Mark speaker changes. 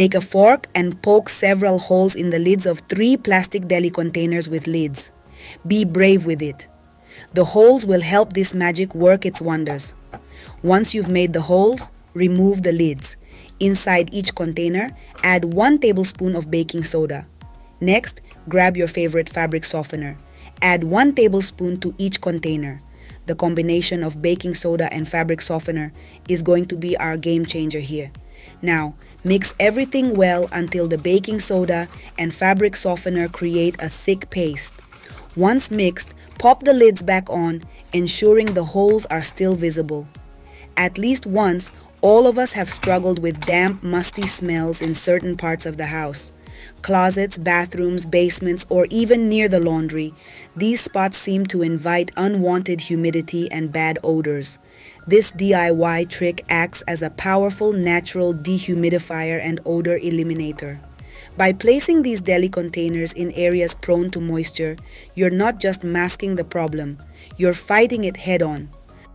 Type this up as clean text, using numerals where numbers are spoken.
Speaker 1: Take a fork and poke several holes in the lids of 3 plastic deli containers with lids. Be brave with it. The holes will help this magic work its wonders. Once you've made the holes, remove the lids. Inside each container, add 1 tablespoon of baking soda. Next, grab your favorite fabric softener. Add 1 tablespoon to each container. The combination of baking soda and fabric softener is going to be our game changer here. Now, mix everything well until the baking soda and fabric softener create a thick paste. Once mixed, pop the lids back on, ensuring the holes are still visible. At least once, all of us have struggled with damp, musty smells in certain parts of the house. Closets, bathrooms, basements, or even near the laundry. These spots seem to invite unwanted humidity and bad odors. This DIY trick acts as a powerful natural dehumidifier and odor eliminator. By placing these deli containers in areas prone to moisture, you're not just masking the problem, you're fighting it head-on.